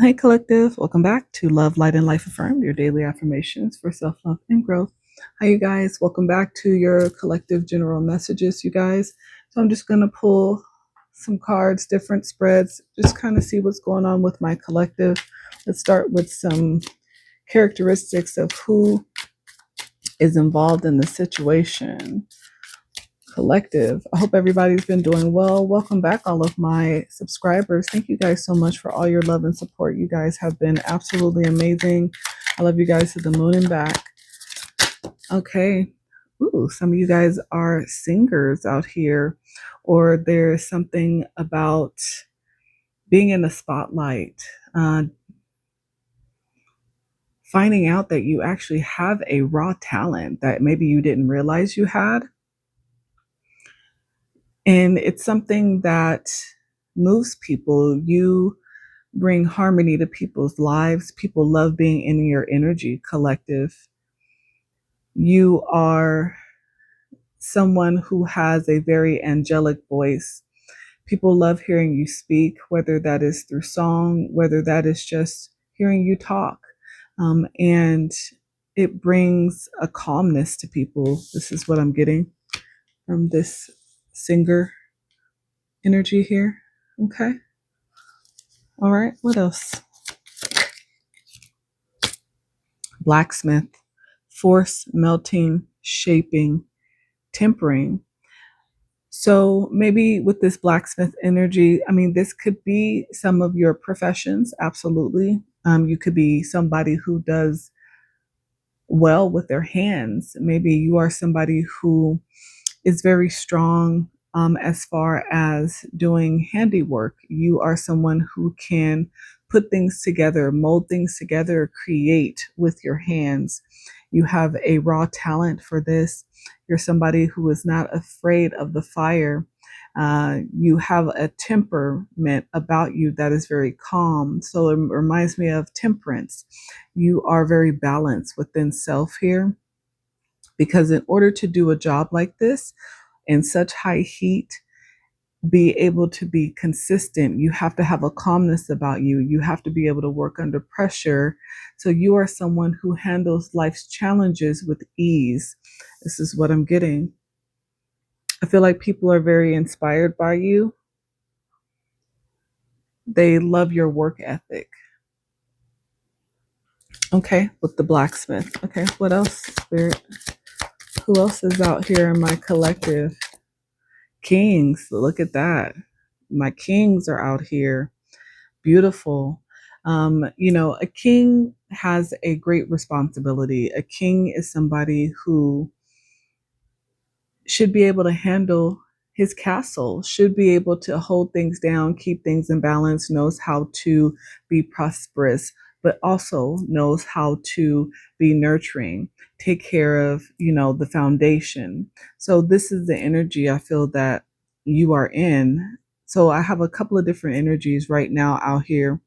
Hey, collective. Welcome back to Love, Light, and Life Affirmed, your daily affirmations for self love and growth. Hi, you guys. Welcome back to your collective general messages, you guys. So, I'm just going to pull some cards, different spreads, just kind of see what's going on with my collective. Let's start with some characteristics of who is involved in the situation. Collective. I hope everybody's been doing well. Welcome back, all of my subscribers. Thank you guys so much for all your love and support. You guys have been absolutely amazing. I love you guys to the moon and back. Okay. Ooh, some of you guys are singers out here, or there's something about being in the spotlight, finding out that you actually have a raw talent that maybe you didn't realize you had. And it's something that moves people. You bring harmony to people's lives. People love being in your energy, collective. You are someone who has a very angelic voice. People love hearing you speak, whether that is through song, whether that is just hearing you talk. And it brings a calmness to people. This is what I'm getting from this singer energy here. Okay. All right. What else? Blacksmith, force, melting, shaping, tempering. So maybe with this blacksmith energy, I mean, this could be some of your professions. Absolutely. You could be somebody who does well with their hands. Maybe you are somebody who is very strong as far as doing handiwork. You are someone who can put things together, mold things together, create with your hands. You have a raw talent for this. You're somebody who is not afraid of the fire. You have a temperament about you that is very calm. So it reminds me of temperance. You are very balanced within self here, because in order to do a job like this in such high heat, be able to be consistent, you have to have a calmness about you. You have to be able to work under pressure. So you are someone who handles life's challenges with ease. This is what I'm getting. I feel like people are very inspired by you. They love your work ethic. Okay, with the blacksmith. Okay, what else, Spirit? Who else is out here in my collective? Kings, look at that. My kings are out here. Beautiful. A king has a great responsibility. A king is somebody who should be able to handle his castle, should be able to hold things down, keep things in balance, knows how to be prosperous, but also knows how to be nurturing, take care of, the foundation. So this is the energy I feel that you are in. So I have a couple of different energies right now out here.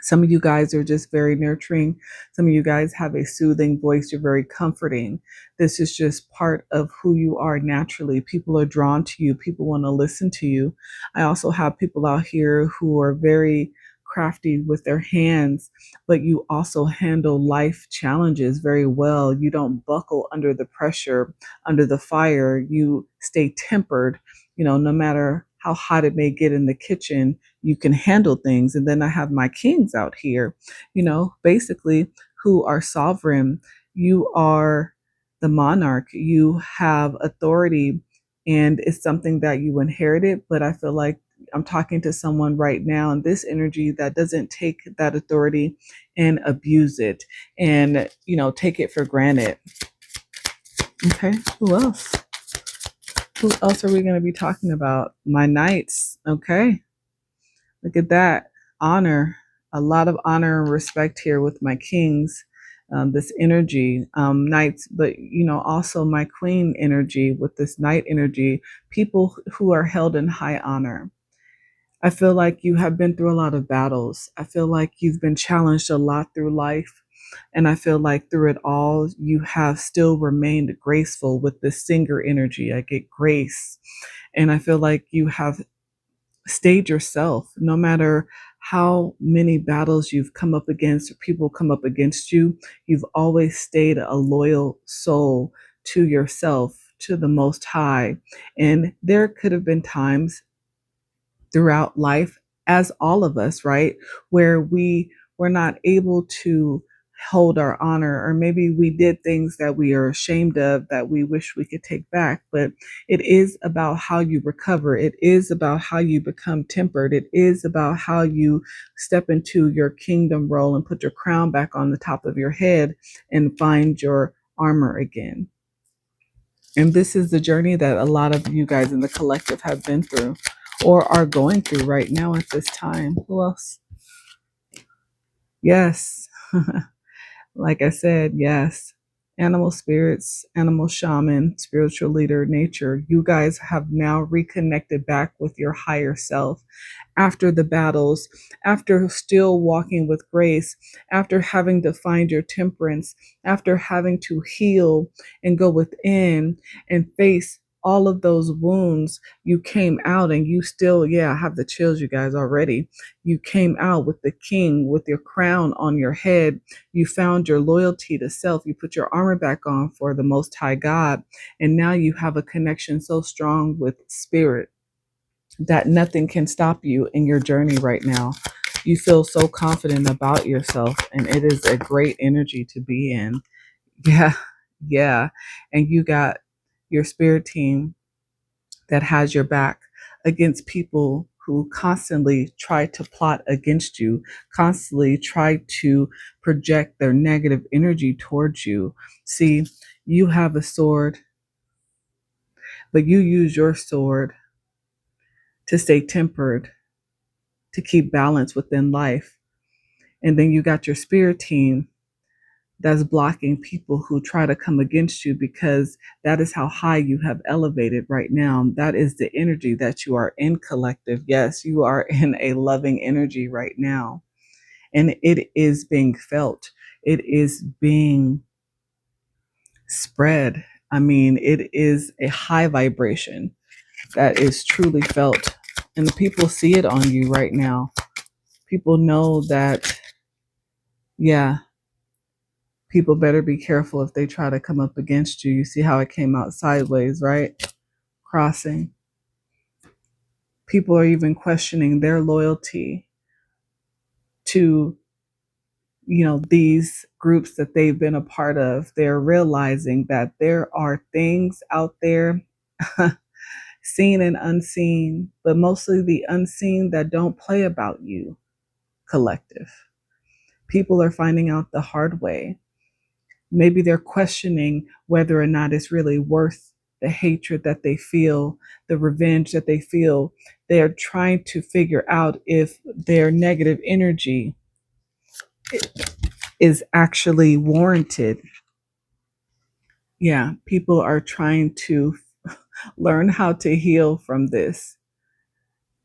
Some of you guys are just very nurturing. Some of you guys have a soothing voice. You're very comforting. This is just part of who you are naturally. People are drawn to you. People want to listen to you. I also have people out here who are very crafty with their hands, but you also handle life challenges very well. You don't buckle under the pressure, under the fire. You stay tempered, no matter how hot it may get in the kitchen, you can handle things. And then I have my kings out here, basically who are sovereign. You are the monarch. You have authority, and it's something that you inherited. But I feel like I'm talking to someone right now in this energy that doesn't take that authority and abuse it and, take it for granted. Okay, who else? Who else are we going to be talking about? My knights. Okay. Look at that. Honor. A lot of honor and respect here with my kings. This energy, knights, but also my queen energy with this knight energy, people who are held in high honor. I feel like you have been through a lot of battles. I feel like you've been challenged a lot through life. And I feel like through it all, you have still remained graceful with this singer energy. I get grace. And I feel like you have stayed yourself, no matter how many battles you've come up against, or people come up against you, you've always stayed a loyal soul to yourself, to the Most High. And there could have been times throughout life, as all of us, right, where we were not able to hold our honor, or maybe we did things that we are ashamed of that we wish we could take back. But it is about how you recover. It is about how you become tempered. It is about how you step into your kingdom role and put your crown back on the top of your head and find your armor again. And this is the journey that a lot of you guys in the collective have been through or are going through right now at this time. Who else? Yes. Like I said, yes. Animal spirits, animal shaman, spiritual leader, nature. You guys have now reconnected back with your higher self after the battles, after still walking with grace, after having to find your temperance, after having to heal and go within and face all of those wounds. You came out and you still, yeah, I have the chills, you guys, already. You came out with the king, with your crown on your head. You found your loyalty to self. You put your armor back on for the Most High God. And now you have a connection so strong with spirit that nothing can stop you in your journey right now. You feel so confident about yourself, and it is a great energy to be in. Yeah, yeah. And you got your spirit team that has your back against people who constantly try to plot against you, constantly try to project their negative energy towards you. See, you have a sword, but you use your sword to stay tempered, to keep balance within life. And then you got your spirit team that's blocking people who try to come against you, because that is how high you have elevated right now. That is the energy that you are in, collective. Yes, you are in a loving energy right now. And it is being felt. It is being spread. I mean, it is a high vibration that is truly felt. And the people see it on you right now. People know that, yeah, people better be careful if they try to come up against you. You see how it came out sideways, right? Crossing. People are even questioning their loyalty to, these groups that they've been a part of. They're realizing that there are things out there, seen and unseen, but mostly the unseen, that don't play about you, collective. People are finding out the hard way. Maybe they're questioning whether or not it's really worth the hatred that they feel, the revenge that they feel. They're trying to figure out if their negative energy is actually warranted. Yeah, people are trying to learn how to heal from this.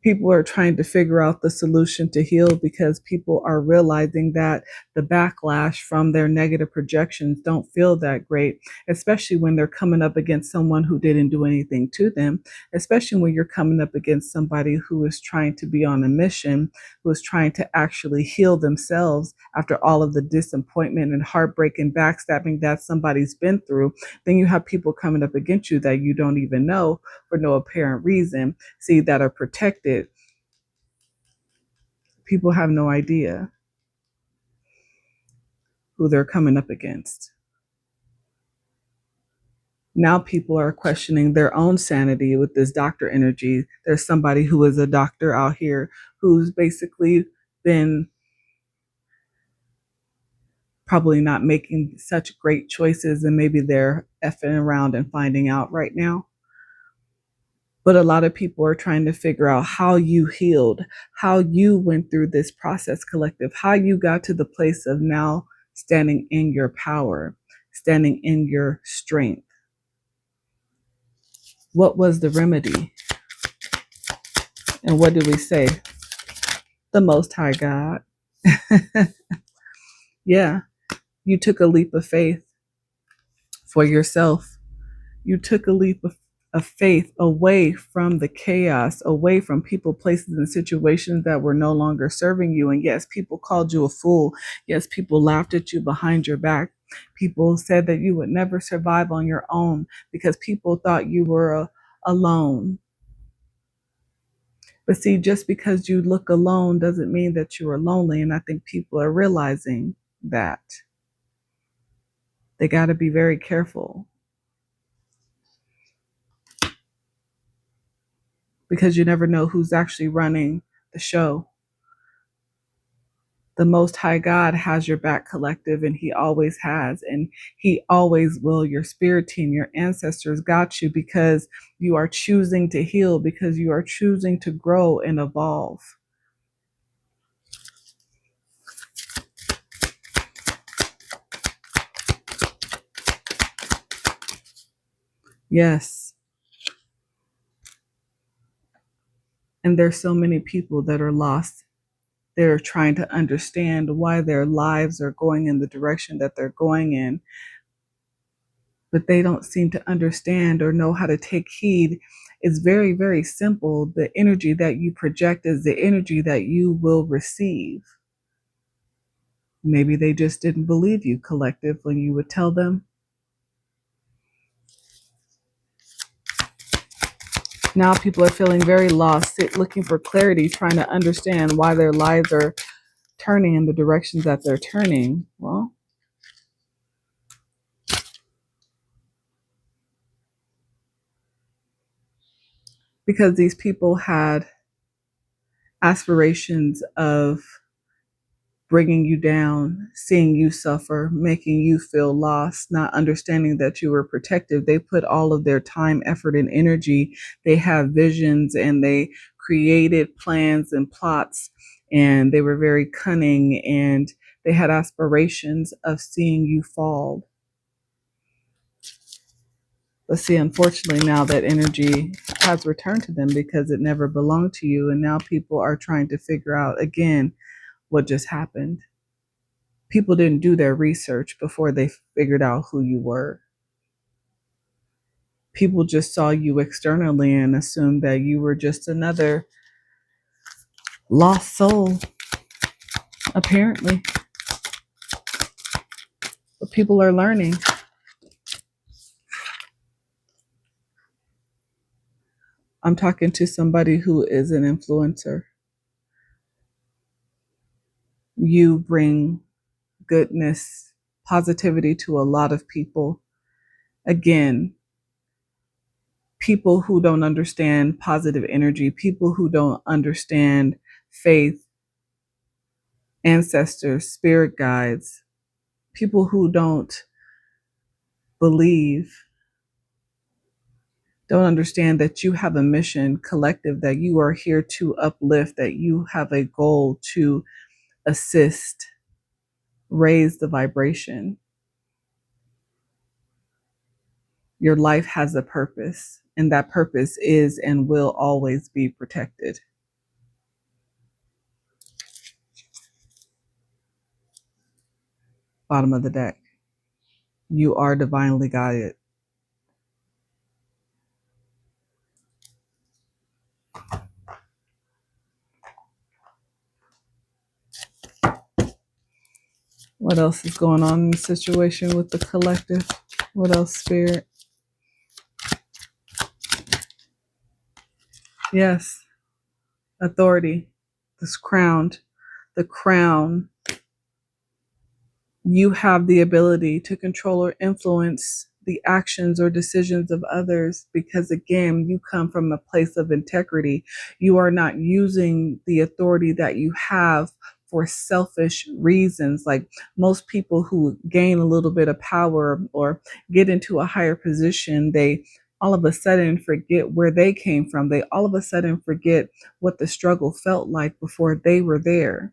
People are trying to figure out the solution to heal, because people are realizing that the backlash from their negative projections don't feel that great, especially when they're coming up against someone who didn't do anything to them, especially when you're coming up against somebody who is trying to be on a mission, who is trying to actually heal themselves after all of the disappointment and heartbreak and backstabbing that somebody's been through. Then you have people coming up against you that you don't even know for no apparent reason, see, that are protected. People have no idea who they're coming up against. Now people are questioning their own sanity with this doctor energy. There's somebody who is a doctor out here who's basically been probably not making such great choices, and maybe they're effing around and finding out right now. But a lot of people are trying to figure out how you healed, how you went through this process, collective, how you got to the place of now standing in your power, standing in your strength. What was the remedy? And what did we say? The Most High God. Yeah, you took a leap of faith for yourself. You took a leap of of faith away from the chaos, away from people, places, and situations that were no longer serving you. And yes, people called you a fool. Yes, people laughed at you behind your back. People said that you would never survive on your own because people thought you were alone. But see, just because you look alone doesn't mean that you are lonely. And I think people are realizing that. They got to be very careful because you never know who's actually running the show. The Most High God has your back, collective, and He always has, and He always will. Your spirit team, your ancestors got you because you are choosing to heal, because you are choosing to grow and evolve. Yes. And there's so many people that are lost. They're trying to understand why their lives are going in the direction that they're going in, but they don't seem to understand or know how to take heed. It's very, very simple. The energy that you project is the energy that you will receive. Maybe they just didn't believe you, collective, when you would tell them. Now people are feeling very lost, looking for clarity, trying to understand why their lives are turning in the directions that they're turning. Well, because these people had aspirations of bringing you down, seeing you suffer, making you feel lost, not understanding that you were protected. They put all of their time, effort, and energy. They have visions and they created plans and plots, and they were very cunning, and they had aspirations of seeing you fall. But see, unfortunately, now that energy has returned to them because it never belonged to you. And now people are trying to figure out again what just happened. People didn't do their research before they figured out who you were. People just saw you externally and assumed that you were just another lost soul, apparently. But people are learning. I'm talking to somebody who is an influencer. You bring goodness, positivity to a lot of people. Again, people who don't understand positive energy, people who don't understand faith, ancestors, spirit guides, people who don't believe, don't understand that you have a mission, collective, that you are here to uplift, that you have a goal to assist, raise the vibration. Your life has a purpose, and that purpose is and will always be protected. Bottom of the deck. You are divinely guided. What else is going on in the situation with the collective? What else, Spirit? Yes, authority. This crowned. The crown. You have the ability to control or influence the actions or decisions of others because, again, you come from a place of integrity. You are not using the authority that you have for selfish reasons. Like most people who gain a little bit of power or get into a higher position, they all of a sudden forget where they came from. They all of a sudden forget what the struggle felt like before they were there.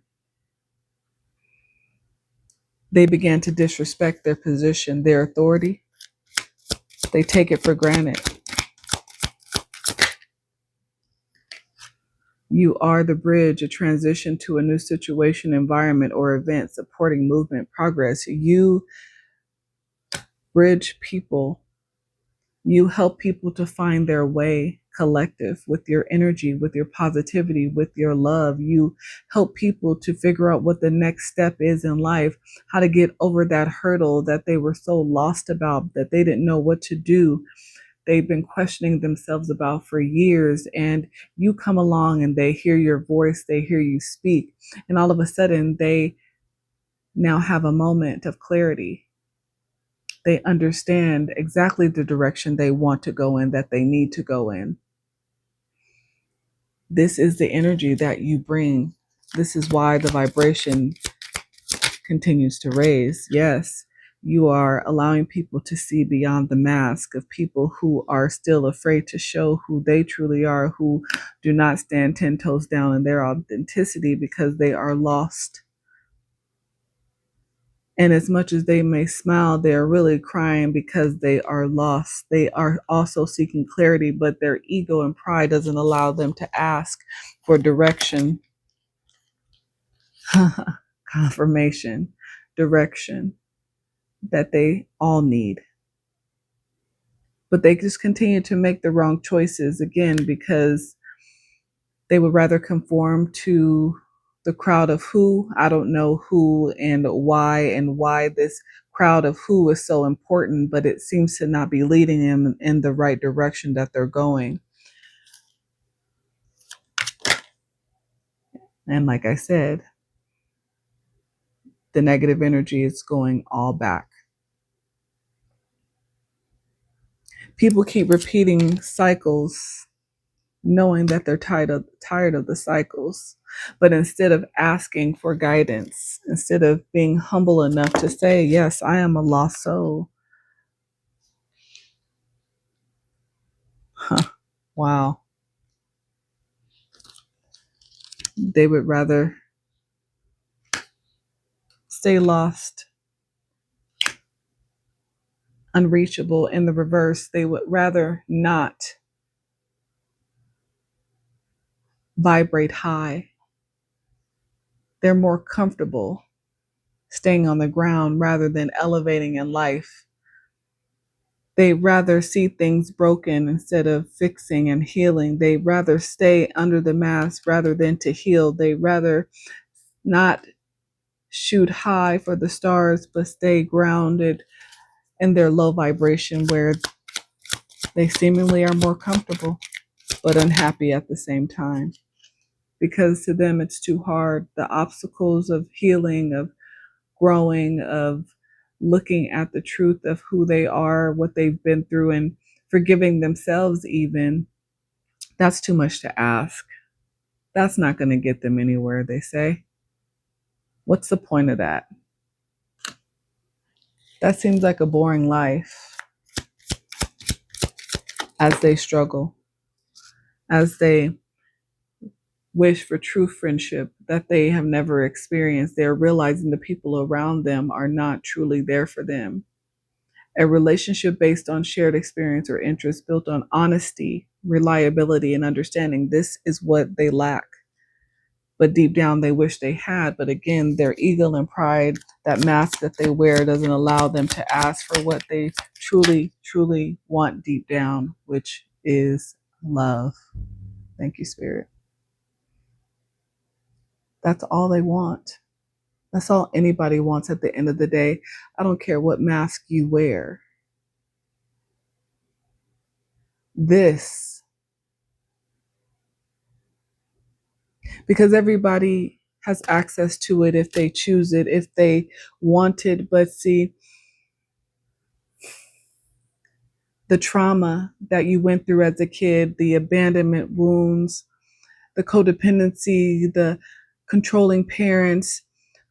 They began to disrespect their position, their authority. They take it for granted. You are the bridge, a transition to a new situation, environment, or event, supporting movement, progress. You bridge people. You help people to find their way, collective, with your energy, with your positivity, with your love. You help people to figure out what the next step is in life, how to get over that hurdle that they were so lost about, that they didn't know what to do. They've been questioning themselves about for years, and you come along and they hear your voice, they hear you speak, and all of a sudden they now have a moment of clarity. They understand exactly the direction they want to go in, that they need to go in. This is the energy that you bring. This is why the vibration continues to raise. Yes, you are allowing people to see beyond the mask of people who are still afraid to show who they truly are, who do not stand 10 toes down in their authenticity because they are lost. And as much as they may smile, they are really crying because they are lost. They are also seeking clarity, but their ego and pride doesn't allow them to ask for direction, confirmation, direction that they all need. But they just continue to make the wrong choices again because they would rather conform to the crowd of who, I don't know who and why this crowd of who is so important, but it seems to not be leading them in the right direction that they're going. And like I said, the negative energy is going all back. People keep repeating cycles knowing that they're tired of the cycles. But instead of asking for guidance, instead of being humble enough to say, yes, I am a lost soul. Wow. They would rather stay lost, unreachable. In the reverse, they would rather not vibrate high. They're more comfortable staying on the ground rather than elevating in life. They rather see things broken instead of fixing and healing. They rather stay under the mask rather than to heal. They rather not shoot high for the stars, but stay grounded in their low vibration where they seemingly are more comfortable, but unhappy at the same time. Because to them, it's too hard. The obstacles of healing, of growing, of looking at the truth of who they are, what they've been through, and forgiving themselves even, that's too much to ask. That's not going to get them anywhere, they say. What's the point of that? That seems like a boring life as they struggle, as they wish for true friendship that they have never experienced. They're realizing the people around them are not truly there for them. A relationship based on shared experience or interest, built on honesty, reliability, and understanding. This is what they lack. But deep down, they wish they had. But again, their ego and pride, that mask that they wear, doesn't allow them to ask for what they truly, truly want deep down, which is love. Thank you, Spirit. That's all they want. That's all anybody wants at the end of the day. I don't care what mask you wear. This, because everybody has access to it if they choose it, if they want it. But see, the trauma that you went through as a kid, the abandonment wounds, the codependency, the controlling parents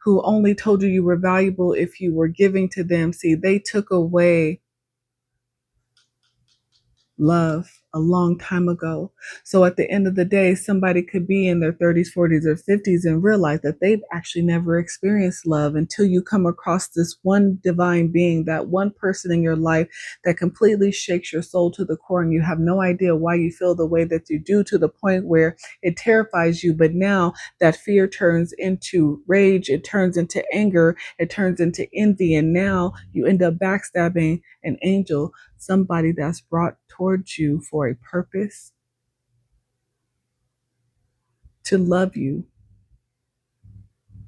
who only told you were valuable if you were giving to them. See, they took away love. a long time ago. So at the end of the day, somebody could be in their 30s, 40s, or 50s and realize that they've actually never experienced love until you come across this one divine being, that one person in your life that completely shakes your soul to the core, and you have no idea why you feel the way that you do, to the point where it terrifies you. But now that fear turns into rage, it turns into anger, it turns into envy, and now you end up backstabbing an angel, somebody that's brought towards you for a purpose, to love you,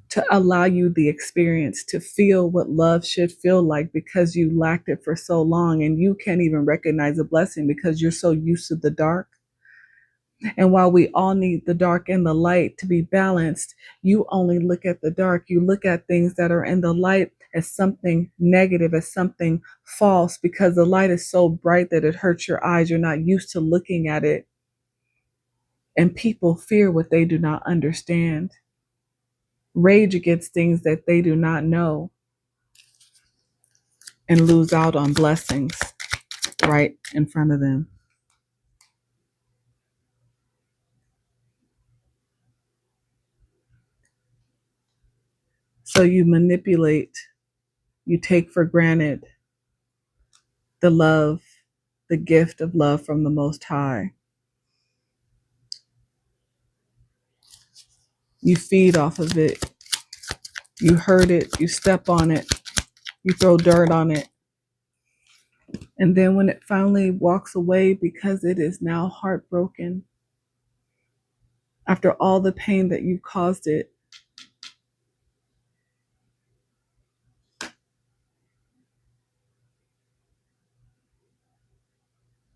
to allow you the experience, to feel what love should feel like, because you lacked it for so long and you can't even recognize a blessing because you're so used to the dark. And while we all need the dark and the light to be balanced, you only look at the dark. You look at things that are in the light as something negative, as something false, because the light is so bright that it hurts your eyes. You're not used to looking at it. And people fear what they do not understand, rage against things that they do not know, and lose out on blessings right in front of them. So you manipulate, you take for granted the love, the gift of love from the Most High. You feed off of it. You hurt it. You step on it. You throw dirt on it. And then when it finally walks away because it is now heartbroken, after all the pain that you caused it,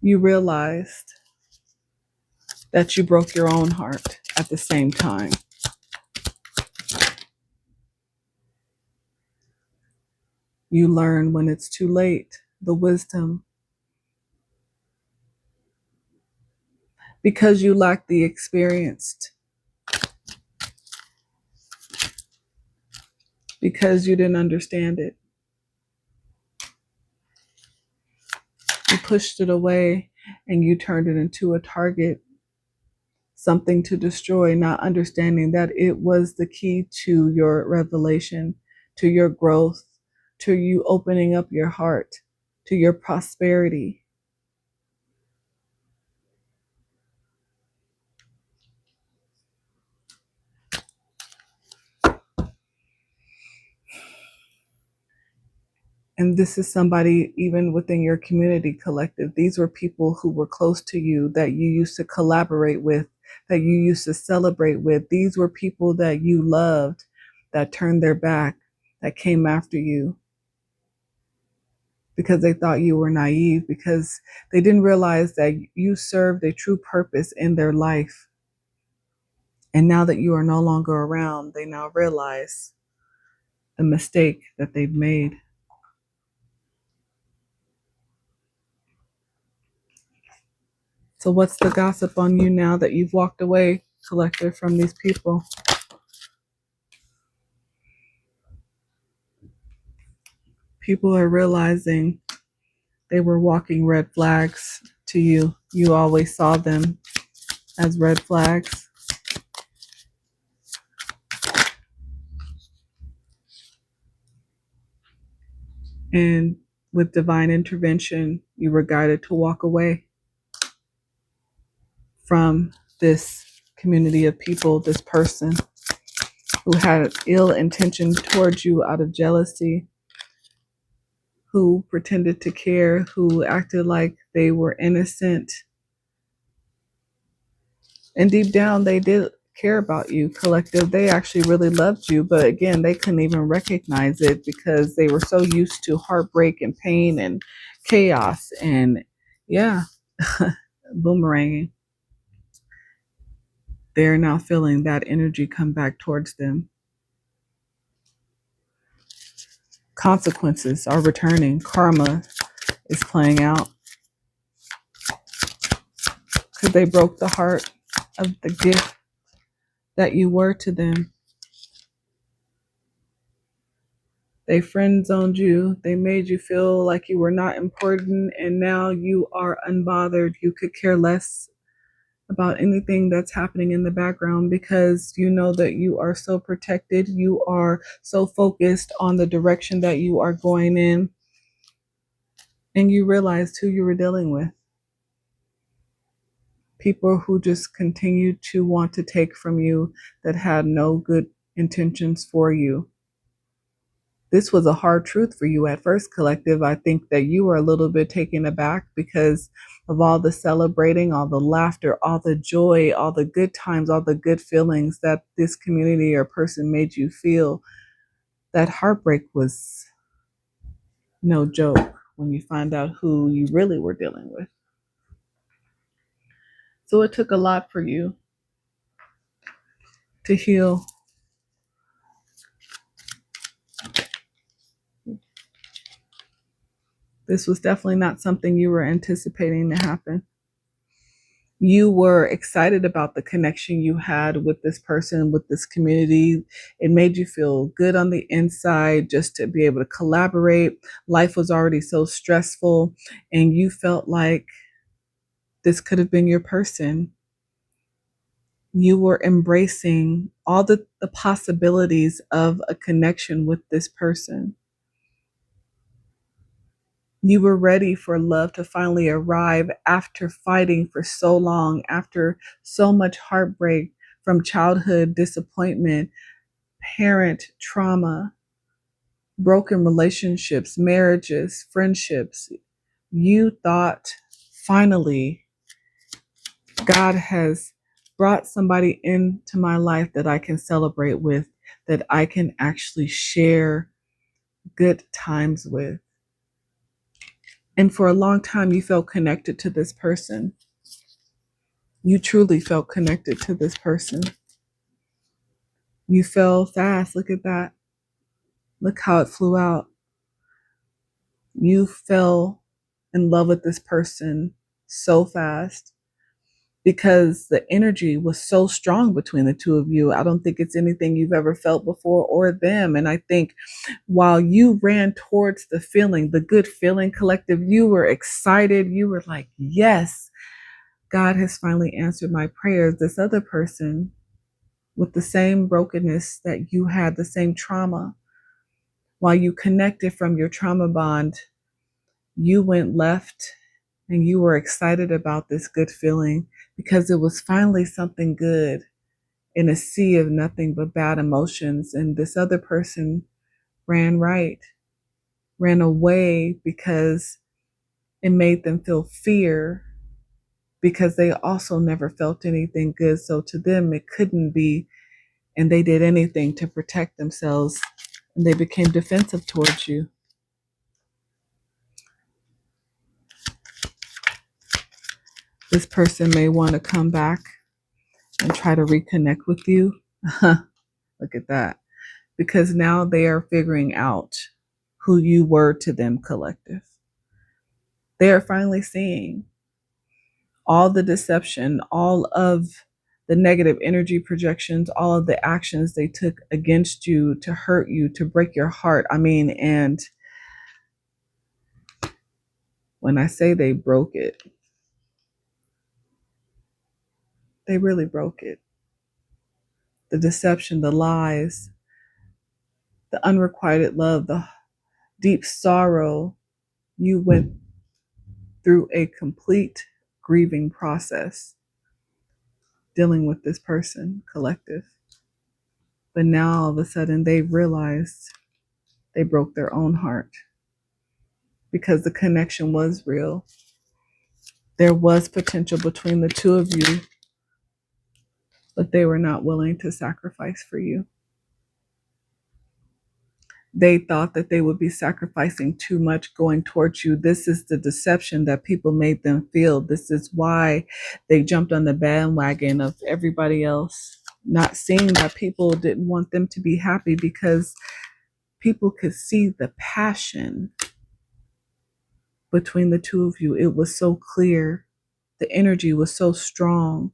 you realized that you broke your own heart at the same time. You learn when it's too late, the wisdom, because you lack the experience, because you didn't understand it. You pushed it away and you turned it into a target, something to destroy, not understanding that it was the key to your revelation, to your growth, to you opening up your heart, to your prosperity. And this is somebody even within your community collective. These were people who were close to you, that you used to collaborate with, that you used to celebrate with. These were people that you loved, that turned their back, that came after you because they thought you were naive, because they didn't realize that you served a true purpose in their life. And now that you are no longer around, they now realize the mistake that they've made. So what's the gossip on you now that you've walked away, collective, from these people? People are realizing they were walking red flags to you. You always saw them as red flags. And with divine intervention, you were guided to walk away from this community of people, this person who had ill intention towards you out of jealousy, who pretended to care, who acted like they were innocent. And deep down, they did care about you, collective. They actually really loved you. But again, they couldn't even recognize it because they were so used to heartbreak and pain and chaos and, yeah, boomeranging. They're now feeling that energy come back towards them. Consequences are returning. Karma is playing out because they broke the heart of the gift that you were to them. They friend zoned you. They made you feel like you were not important, and now you are unbothered. You could care less about anything that's happening in the background because you know that you are so protected. You are so focused on the direction that you are going in, and you realized who you were dealing with. People who just continued to want to take from you, that had no good intentions for you. This was a hard truth for you at first, collective. I think that you were a little bit taken aback because of all the celebrating, all the laughter, all the joy, all the good times, all the good feelings that this community or person made you feel. That heartbreak was no joke when you find out who you really were dealing with. So it took a lot for you to heal. This was definitely not something you were anticipating to happen. You were excited about the connection you had with this person, with this community. It made you feel good on the inside just to be able to collaborate. Life was already so stressful, and you felt like this could have been your person. You were embracing all the possibilities of a connection with this person. You were ready for love to finally arrive after fighting for so long, after so much heartbreak from childhood disappointment, parent trauma, broken relationships, marriages, friendships. You thought, finally, God has brought somebody into my life that I can celebrate with, that I can actually share good times with. And for a long time, you felt connected to this person. You truly felt connected to this person. You fell fast. Look at that. Look how it flew out. You fell in love with this person so fast because the energy was so strong between the two of you. I don't think it's anything you've ever felt before or them. And I think while you ran towards the feeling, the good feeling, collective, you were excited. You were like, yes, God has finally answered my prayers. This other person with the same brokenness that you had, the same trauma, while you connected from your trauma bond, you went left and you were excited about this good feeling because it was finally something good in a sea of nothing but bad emotions. And this other person ran right, ran away because it made them feel fear because they also never felt anything good. So to them, it couldn't be, and they did anything to protect themselves, and they became defensive towards you. This person may want to come back and try to reconnect with you. Look at that. Because now they are figuring out who you were to them, collective. They are finally seeing all the deception, all of the negative energy projections, all of the actions they took against you to hurt you, to break your heart. I mean, and when I say they broke it, they really broke it. The deception, the lies, the unrequited love, the deep sorrow. You went through a complete grieving process dealing with this person, collective. But now all of a sudden they realized they broke their own heart because the connection was real. There was potential between the two of you, but they were not willing to sacrifice for you. They thought that they would be sacrificing too much going towards you. This is the deception that people made them feel. This is why they jumped on the bandwagon of everybody else, not seeing that people didn't want them to be happy because people could see the passion between the two of you. It was so clear. The energy was so strong.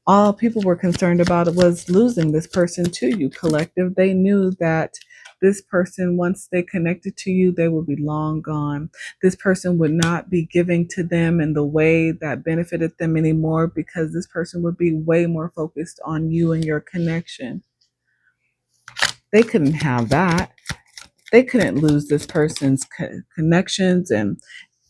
All people were concerned about was losing this person to you, collective. They knew that This person, once they connected to you, they will be long gone. This person would not be giving to them in the way that benefited them anymore, because this person would be way more focused on you and your connection. They couldn't have that. They couldn't lose this person's connections and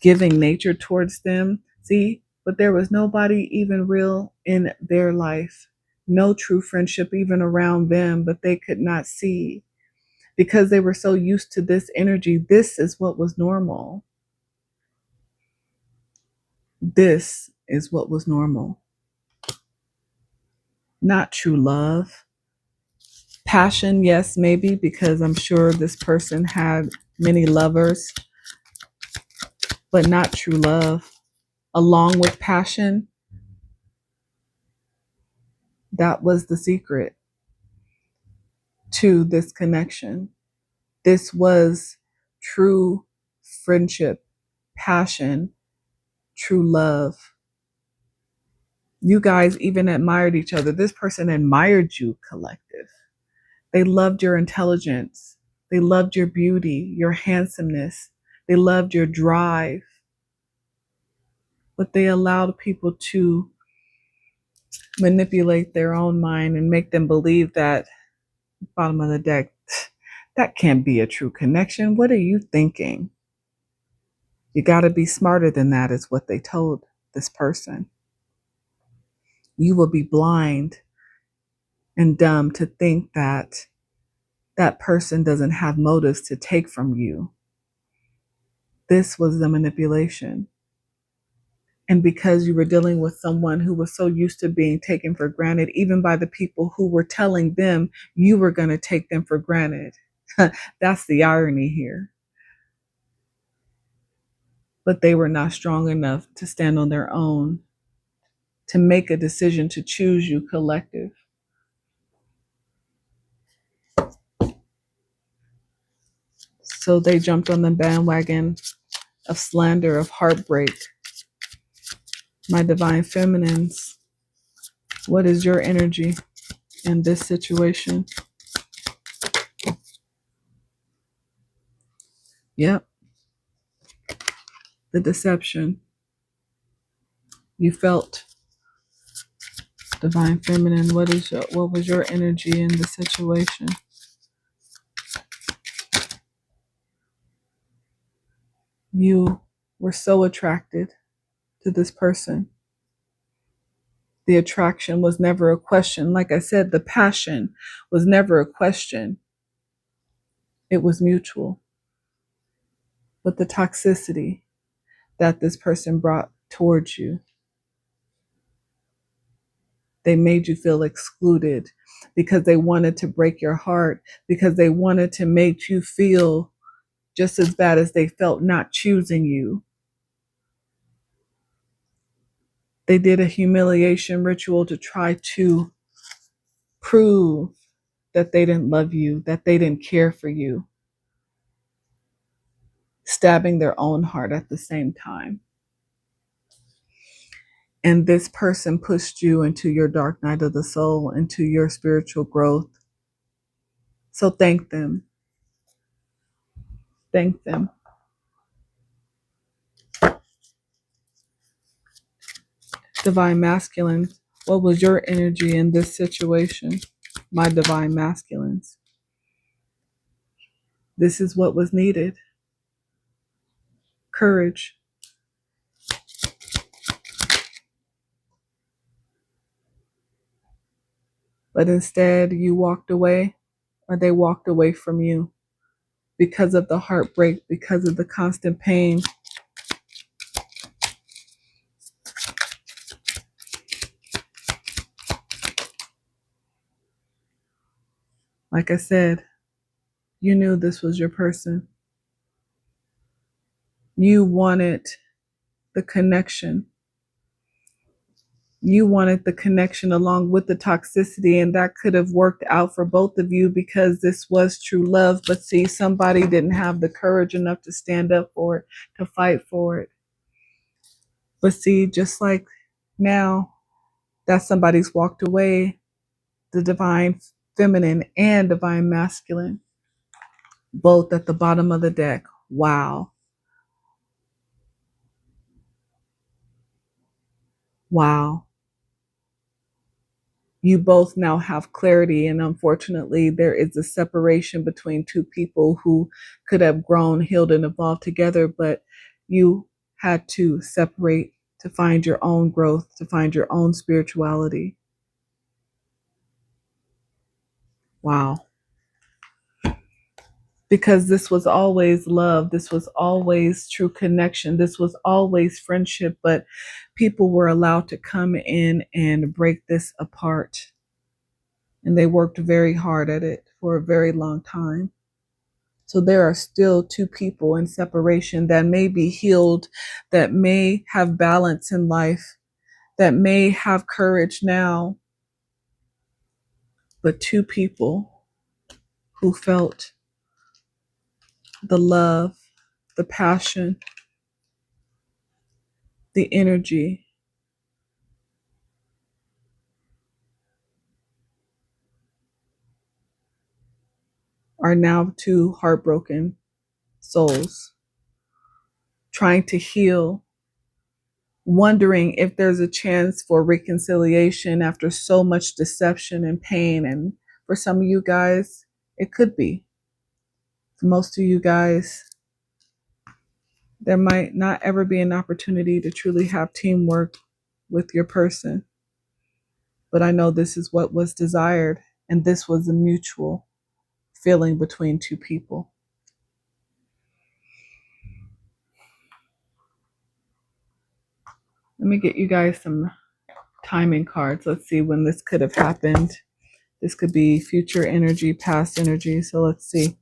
giving nature towards them. See, but there was nobody even real in their life. No true friendship even around them, but they could not see because they were so used to this energy. This is what was normal. This is what was normal. Not true love. Passion, yes, maybe, because I'm sure this person had many lovers, but not true love. Along with passion, that was the secret to this connection. This was true friendship, passion, true love. You guys even admired each other. This person admired you, collective. They loved your intelligence. They loved your beauty, your handsomeness. They loved your drive. But they allowed people to manipulate their own mind and make them believe that, bottom of the deck, that can't be a true connection. What are you thinking? You got to be smarter than that, is what they told this person. You will be blind and dumb to think that that person doesn't have motives to take from you. This was the manipulation. And because you were dealing with someone who was so used to being taken for granted, even by the people who were telling them you were going to take them for granted. That's the irony here. But they were not strong enough to stand on their own, to make a decision to choose you, collective. So they jumped on the bandwagon of slander, of heartbreak. My divine feminines, what is your energy in this situation? Yep, the deception. You felt, divine feminine, what was your energy in the situation? You were so attracted to this person. The attraction was never a question. Like I said, the passion was never a question. It was mutual. But the toxicity that this person brought towards you, they made you feel excluded because they wanted to break your heart, because they wanted to make you feel just as bad as they felt not choosing you. They did a humiliation ritual to try to prove that they didn't love you, that they didn't care for you, stabbing their own heart at the same time. And this person pushed you into your dark night of the soul, into your spiritual growth. So thank them. Thank them. Divine masculine, what was your energy in this situation? My divine masculines. This is what was needed. Courage. But instead, you walked away, or they walked away from you because of the heartbreak, because of the constant pain. Like I said, you knew this was your person. You wanted the connection. You wanted the connection along with the toxicity, and that could have worked out for both of you because this was true love. But see, somebody didn't have the courage enough to stand up for it, to fight for it. But see, just like now that somebody's walked away, the divine feminine and divine masculine, Both at the bottom of the deck. Wow. Wow. You both now have clarity, and unfortunately there is a separation between two people who could have grown, healed, and evolved together, but you had to separate to find your own growth, to find your own spirituality. Wow. Because this was always love, this was always true connection, this was always friendship, but people were allowed to come in and break this apart. And they worked very hard at it for a very long time. So there are still two people in separation that may be healed, that may have balance in life, that may have courage now, but two people who felt the love, the passion, the energy are now two heartbroken souls trying to heal, wondering if there's a chance for reconciliation after so much deception and pain. And for some of you guys, it could be. For most of you guys, there might not ever be an opportunity to truly have teamwork with your person. But I know this is what was desired, and this was a mutual feeling between two people. Let me get you guys some timing cards. Let's see when this could have happened. This could be future energy, past energy. So let's see.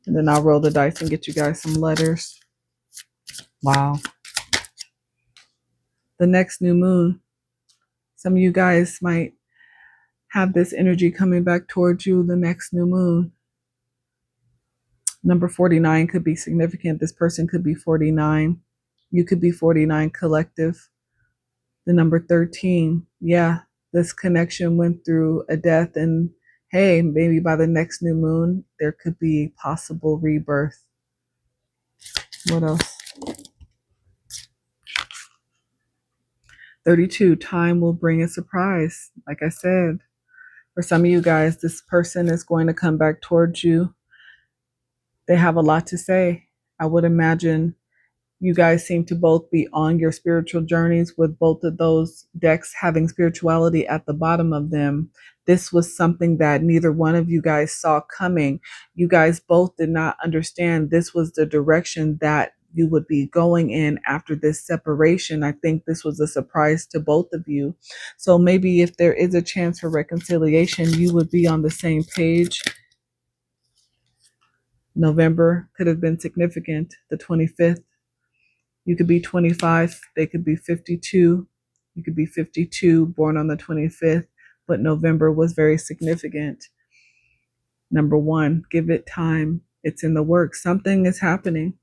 And then I'll roll the dice and get you guys some letters. Wow. The next new moon. Some of you guys might have this energy coming back towards you, the next new moon. Number 49 could be significant. This person could be 49. You could be 49 collective. The number 13. Yeah, this connection went through a death, and hey, maybe by the next new moon, there could be possible rebirth. What else? 32. Time will bring a surprise. Like I said, for some of you guys, this person is going to come back towards you. They have a lot to say. I would imagine you guys seem to both be on your spiritual journeys with both of those decks having spirituality at the bottom of them. This was something that neither one of you guys saw coming. You guys both did not understand this was the direction that you would be going in after this separation. I think this was a surprise to both of you. So maybe if there is a chance for reconciliation, you would be on the same page. November could have been significant, the 25th. You could be 25, they could be 52. You could be 52, born on the 25th, but November was very significant. Number one, give it time. It's in the works. Something is happening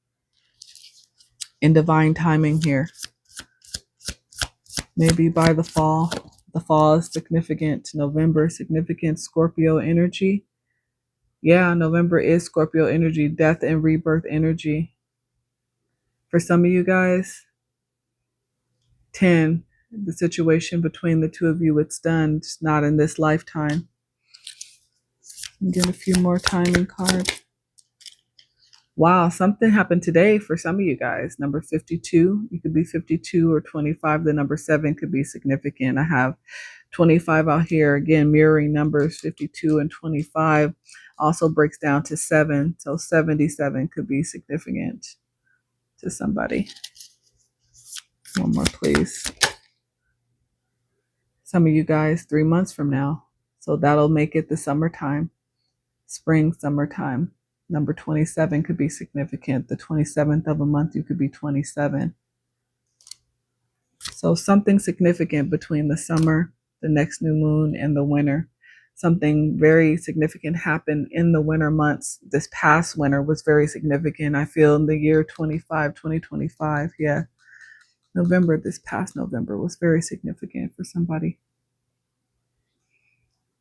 in divine timing here. Maybe by the fall. The fall is significant. November, significant Scorpio energy. Yeah, November is Scorpio energy, death and rebirth energy. For some of you guys, 10, the situation between the two of you, it's done. It's not in this lifetime. Get a few more timing cards. Wow, something happened today for some of you guys. Number 52, you could be 52 or 25. The number 7 could be significant. I have 25 out here. Again, mirroring numbers 52 and 25 also breaks down to 7. So 77 could be significant to somebody. One more, please. Some of you guys 3 months from now. So that'll make it the summertime, spring, summertime. Number 27 could be significant. The 27th of a month, you could be 27. So something significant between the summer, the next new moon, and the winter. Something very significant happened in the winter months. This past winter was very significant. I feel in the year 2025. Yeah. November, this past November was very significant for somebody.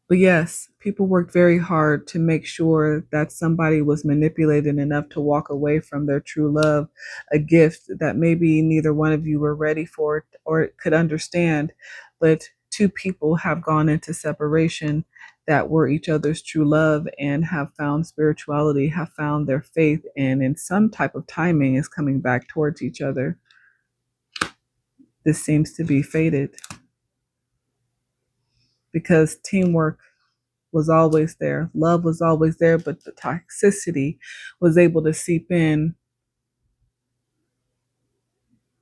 But yes, people worked very hard to make sure that somebody was manipulated enough to walk away from their true love, a gift that maybe neither one of you were ready for or could understand. But two people have gone into separation that were each other's true love and have found spirituality, have found their faith, and in some type of timing is coming back towards each other. This seems to be fated because teamwork was always there. Love was always there, but the toxicity was able to seep in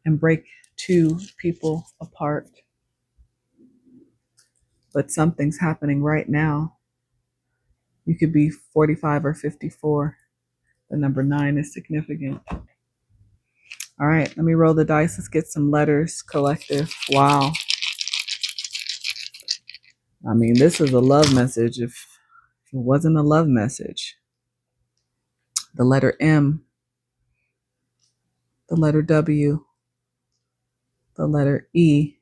and break two people apart. But something's happening right now. You could be 45 or 54. The number 9 is significant. All right, let me roll the dice. Let's get some letters, collective. Wow. I mean, this is a love message if it wasn't a love message. The letter M, the letter W, the letter E,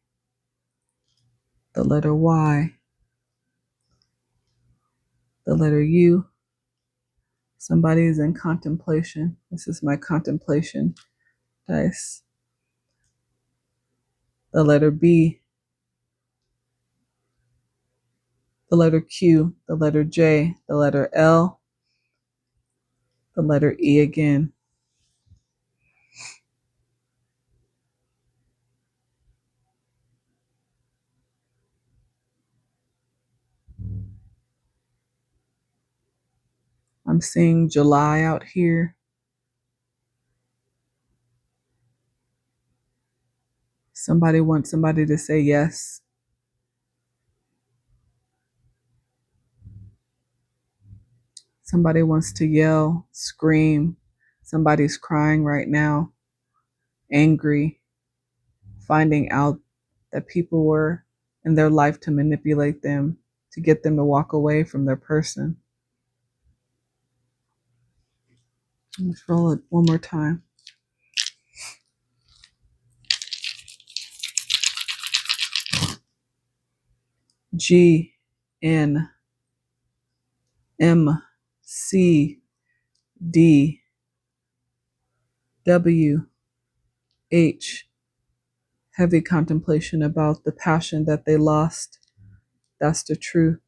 the letter Y, the letter U. Somebody is in contemplation. This is my contemplation dice. The letter B, the letter Q, the letter J, the letter L, the letter E again. I'm seeing July out here. Somebody wants somebody to say yes. Somebody wants to yell, scream. Somebody's crying right now, angry, finding out that people were in their life to manipulate them, to get them to walk away from their person. Let's roll it one more time. G, N, M, C, D, W, H. Heavy contemplation about the passion that they lost. That's the truth.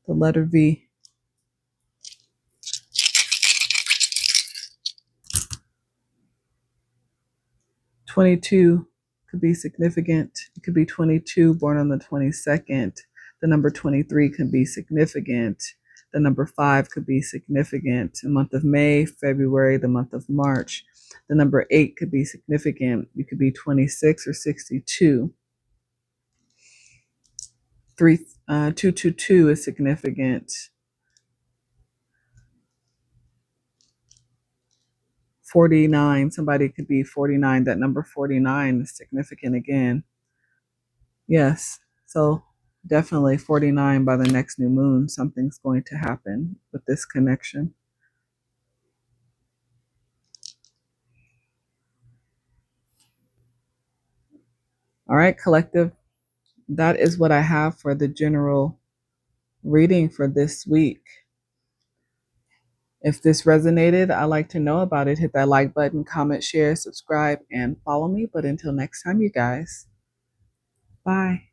The letter V. 22 could be significant. It could be 22 born on the 22nd. The number 23 could be significant. The number 5 could be significant. The month of May, February, the month of March. The number 8 could be significant. You could be 26 or 62. 222 is significant. 49, somebody could be 49. That number 49 is significant again. Yes, so definitely 49 by the next new moon. Something's going to happen with this connection. All right, collective. That is what I have for the general reading for this week. If this resonated, I'd like to know about it. Hit that like button, comment, share, subscribe, and follow me. But until next time, you guys, bye.